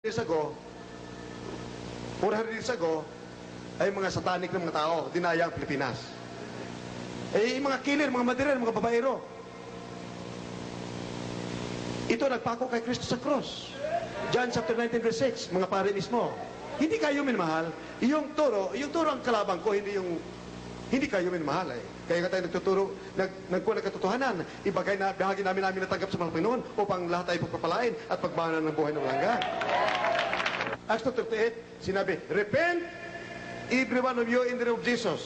years ago, 400 years ago, ay mga satanic na mga tao, dinaya ang Pilipinas. Eh, mga killer, mga madirer, mga babaero. Ito, nagpako kay Kristo sa cross. John chapter 19, verse 6, mga pare mismo. Hindi kayo minamahal. Yung turo ang kalabang ko, hindi kayo minamahal eh. Kaya nga tayo nagtuturo, nagkuha ng katotohanan. Ibagay na, bahagi namin natanggap sa mga Panginoon upang lahat tayo pagpapalain at pagbahanan ng buhay ng walang Acts 2:38, sinabi, repent, every one of you in the name of Jesus.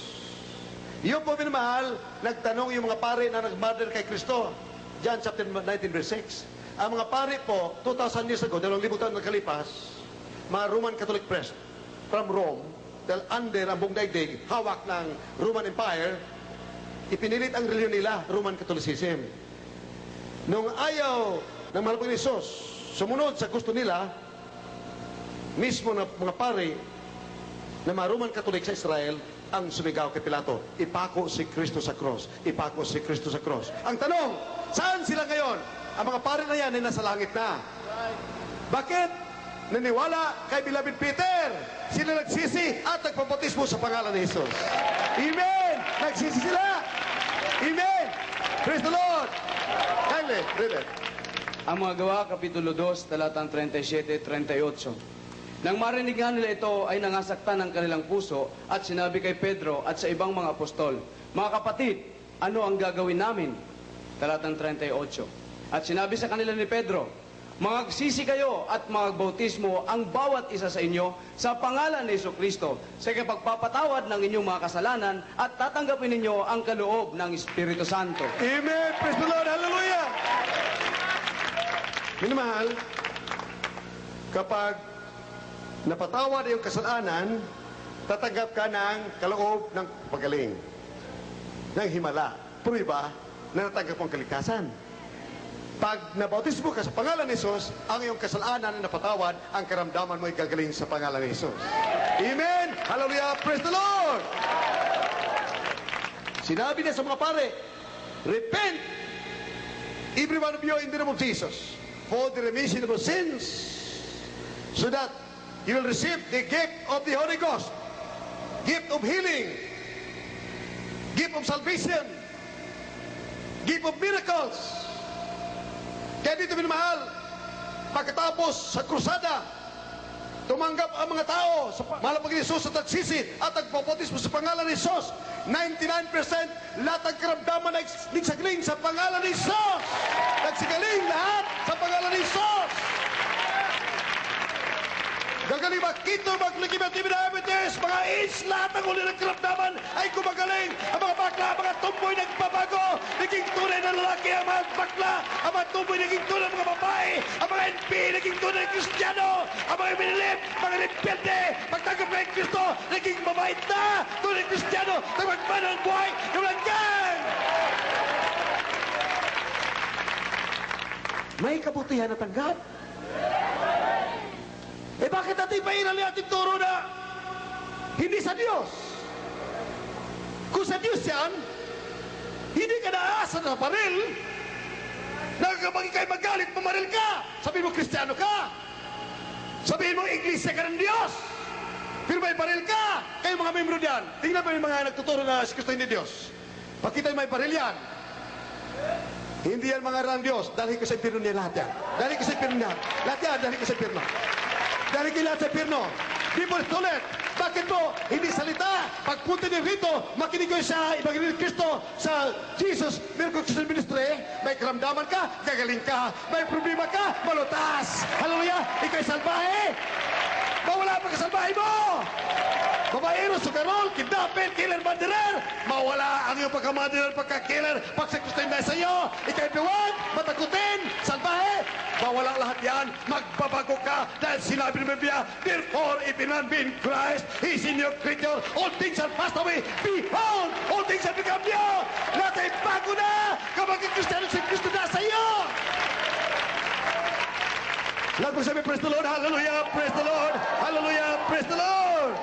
Yung po minamahal, nagtanong yung mga pare na nag-murder kay Kristo. John chapter 19, verse 6. Ang mga pare po, 2,000 years ago, 2,000 taon nagkalipas, mga Roman Catholic priest from Rome, dahil under ang buong daigdig, hawak ng Roman Empire, ipinilit ang reliyon nila, Roman Catholicism. Nung ayaw ng mahal po ni Jesus, sumunod sa gusto nila, mismo na mga pare na mga Roman Catholic sa Israel ang sumigaw kay Pilato, ipako si Kristo sa cross, ipako si Kristo sa cross. Ang tanong, saan sila ngayon? Ang mga pare na yan ay nasa langit na. Bakit? Naniwala kay Beloved Peter. Sila nagsisi at nagpabautismo sa pangalan ni Jesus. Amen! Nagsisi sila! Amen! Praise the Lord! Kindly, read it. Ang mga gawa, Kapitulo 2, talatang 37-38. Nang marinig nga nila ito, ay nangasaktan ang kanilang puso at sinabi kay Pedro at sa ibang mga apostol, mga kapatid, ano ang gagawin namin? Talatang 38. At sinabi sa kanila ni Pedro, magsisi kayo at magbautismo ang bawat isa sa inyo sa pangalan ni Jesucristo sa pagpapatawad ng inyong mga kasalanan at tatanggapin ninyo ang kaloob ng Espiritu Santo. Amen! Praise the Lord! Hallelujah! Minamahal, kapag napatawad yung kasalanan, tatanggap ka ng kaloob ng pagaling, ng himala. Pruiba na natanggap mo ang kaligtasan. Pag nabautismo ka sa pangalan ni Jesus, ang iyong kasalanan na napatawad, ang karamdaman mo ay gagaling sa pangalan ni Jesus. Amen! Hallelujah! Praise the Lord! Sinabi niya sa mga pare, repent, every one of you in the name of Jesus, for the remission of sins, so that you will receive the gift of the Holy Ghost, gift of healing, gift of salvation, gift of miracles. Kaya dito minamahal, pagkatapos sa krusada, tumanggap ang mga tao sa mahal ni Jesus at nagsisi at nagpabautismo sa pangalan ni Jesus. 99% lahat ng karamdaman ay nagsagaling sa pangalan ni Jesus. Nagsagaling lahat sa pangalan ni Jesus. Gagaling makito, maglikibat, diabetes, mga AIDS, lahat ng uli ng karamdaman ay gumagaling. Ang mga bakla, mga tumboy nagbabago, naging tunay na lalaki ang mga bakla, ang mga tumboy naging tunay ng mga babae, ang mga NP naging tunay ng Kristiyano, ang mga binilip, mga rebelde, pagtanggap kay Kristo, naging mabait na, tunay ng Kristiyano, nagmagmano ang buhay, yung langgang! May kabutihan na tanggap. Eh bakit natin pairal ni ating turo na hindi sa Diyos? Kung sa Diyos yan, hindi ka naasa na baril, nakakabagi kayo magalit, pamaril ka. Sabihin mo, Kristiyano ka. Sabihin mo, Iglesia ka ng Diyos. Pero may baril ka. Kayo mga membro diyan, tingnan mo yung mga nagtuturo na si Kristo hindi Diyos. Pakita yung may baril yan. Hindi yan mga rang Diyos. Dahil ko sa impirno niya lahat yan. Dahil ko sa impirno niya. Lahat yan, dahil ko sa impirno. Dahil kailan sa pirno, di mo ulit. Bakit po? Hindi salita. Pagpunta niyo rito, makinig kayo sa Ibanghelyo ni Kristo, sa Jesus, Miracle Christian Ministry, may karamdaman ka, gagaling ka. May problema ka, malutas. Hallelujah! Ikaw'y salbahe. Mawala pa ka salbahe mo. Babaero, sugarol, kidnapin, killer, banderer. Mawala ang iyong pagkamanderer, pagka-killer, pag sa Kristo yung nasa iyo. Ikaw'y piwag, matakutin, salbahe. Mawala lahat yan, magbabago ka dahil sinabi ng Biblia, therefore, if any man be in Christ, he is a new creature. All things are passed away. Behold, all things have become new. Lahat ay bago na kapag ang Kristiyano si Kristo na sa iyo. Lahat mo sabi, praise the Lord, hallelujah, praise the Lord, hallelujah, praise the Lord.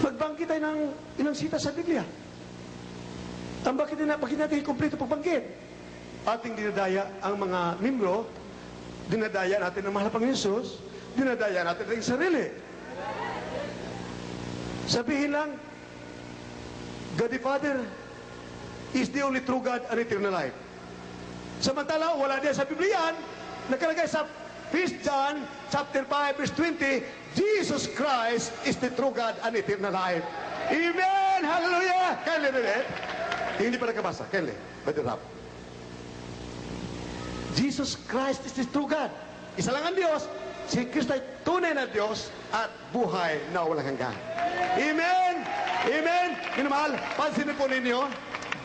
Magbangkit tayo ng ilang sita sa Biblia. Ang bakit natin kumpleto pagbanggit? Ating dinadaya ang mga membro, dinadaya natin ang mahal pang Jesus, dinadaya natin ang sarili. Sabihin lang, God the Father is the only true God and eternal life. Samantala, wala din sa Biblia, nakalagay sa 1 John chapter 5 verse 20, Jesus Christ is the true God and eternal life. Amen! Hallelujah! Kaya ulit. Hindi pa nakabasa. Kaya Brother Rap. Jesus Christ is the true God. Isa lang ang Diyos. Si Kristo ay tunay na Diyos at buhay na walang hanggan. Amen! Amen! Minamahal, pansinin po ninyo,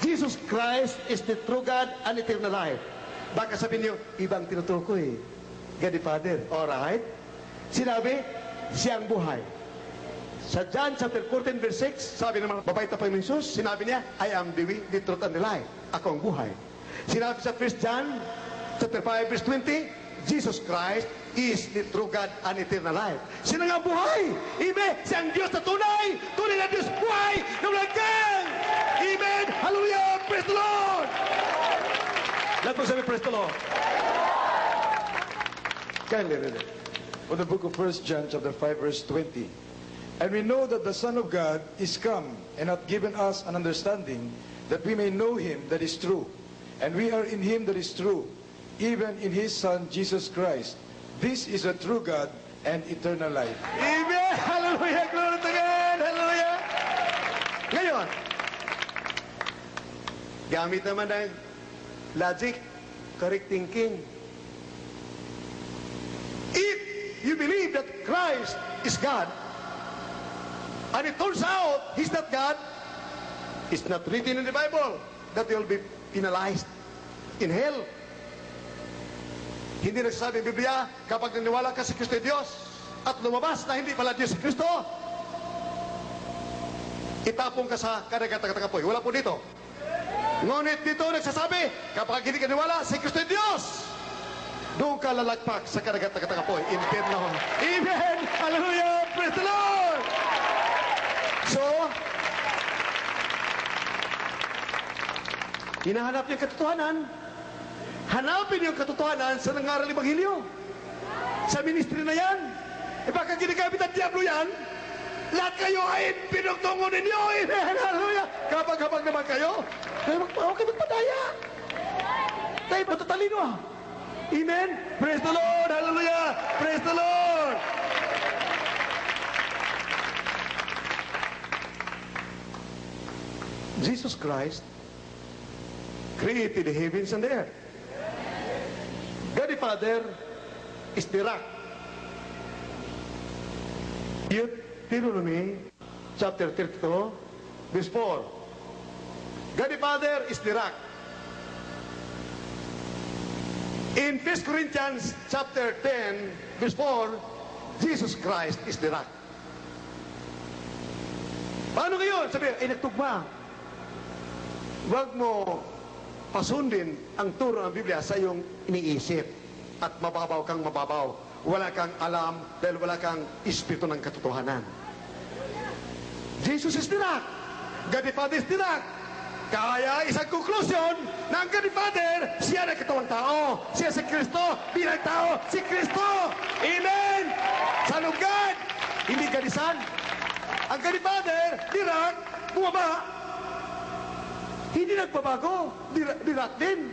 Jesus Christ is the true God and eternal life. Baka sabihin niyo, ibang tinuturo ko eh. God the Father. Alright? Sinabi, siyang buhay. Sa John chapter 14 verse 6, sabi naman, babae tapay ng Jesus, sinabi niya, I am the way, the truth, and the life. Ako ang buhay. Sinabi sa 1 John chapter 5 verse 20, Jesus Christ is the true God and eternal life. Sino nga buhay? Amen. Siyang Diyos na tunay. Tunay na Diyos buhay na walang hanggan. Amen. Hallelujah. Praise the Lord. Lahat mo sabi, praise the Lord. Kindly read it. From the book of 1 John chapter 5 verse 20. And we know that the Son of God is come and hath given us an understanding that we may know him that is true. And we are in him that is true, even in his Son Jesus Christ. This is a true God and eternal life. Amen! Hallelujah! Glory to God! Hallelujah! Ngayon, gamit naman ng logic, correct thinking. If you believe that Christ is God, and it turns out He's not God, it's not written in the Bible that you'll be penalized in hell. Hindi nagsasabi ng Biblia, kapag naniwala ka sa Kristo ay Diyos at lumabas na hindi pala Diyos si Kristo, itapong ka sa kadagat-tagapoy. Wala po dito. Ngunit dito nagsasabi, kapag hindi ka naniwala si Kristo ay Diyos, doon ka lalagpak sa kadagat-tagapoy. Inferno. Amen! Hallelujah! Praise the Lord! So, hinahanap niyo yung katotohanan. Hanapin yung katotohanan sa nangaral Ebanghelyo. Sa ministry na yan. E baka ginagamit ang diablo yan, lahat kayo ay pinagtungo ninyo. Amen. Hallelujah. Kapag-habag naman kayo, okay magpadaya. Tayo matatalino ah. Amen. Praise the Lord. Hallelujah. Praise the Lord. Jesus Christ created the heavens and the earth. God the Father is the rock. Deuteronomy chapter 32 verse 4. God the Father is the rock. In 1 Corinthians chapter 10 verse 4, Jesus Christ is the rock. Paano ngayon? Sabi, ay nagtugma. Huwag mo pasundin ang turo ng Biblia sa iyong iniisip at mababaw kang mababaw. Wala kang alam dahil wala kang espiritu ng katotohanan. Jesus is the rock. God the Father is the rock. Kaya isang konklusyon na ang God the Father, siya na katawang tao. Siya si Kristo, bilang tao, si Kristo. Amen! Son of God, hindi kadisan. Ang God the Father, the rock, bumaba. Hindi nagbabago. Dirak din.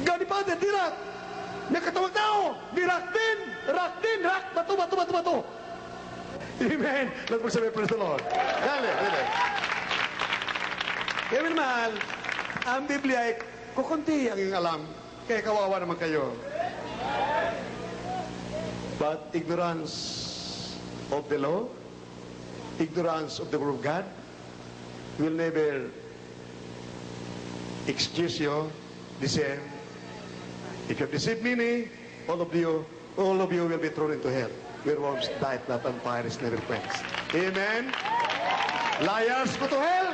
God the Father, dirak. Nakatawag tao, dirak din. Rak din, rak. Bato, bato, bato, bato. Amen. Let's mo sabi, praise the Lord. Dali, dali. Kaya mahal, ang Biblia ay kukunti ang iyong alam. Kaya kawawa naman kayo. But ignorance of the law, ignorance of the word of God, will never excuse you the same. If you have deceived many, all of you will be thrown into hell, where worms die not and fire is never quenched. Amen. Liars go to hell.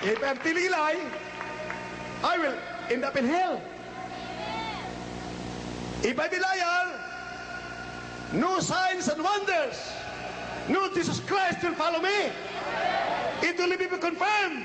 If I'm telling lie, I will end up in hell. If I be liar, no signs and wonders, no Jesus Christ will follow me. It will be confirmed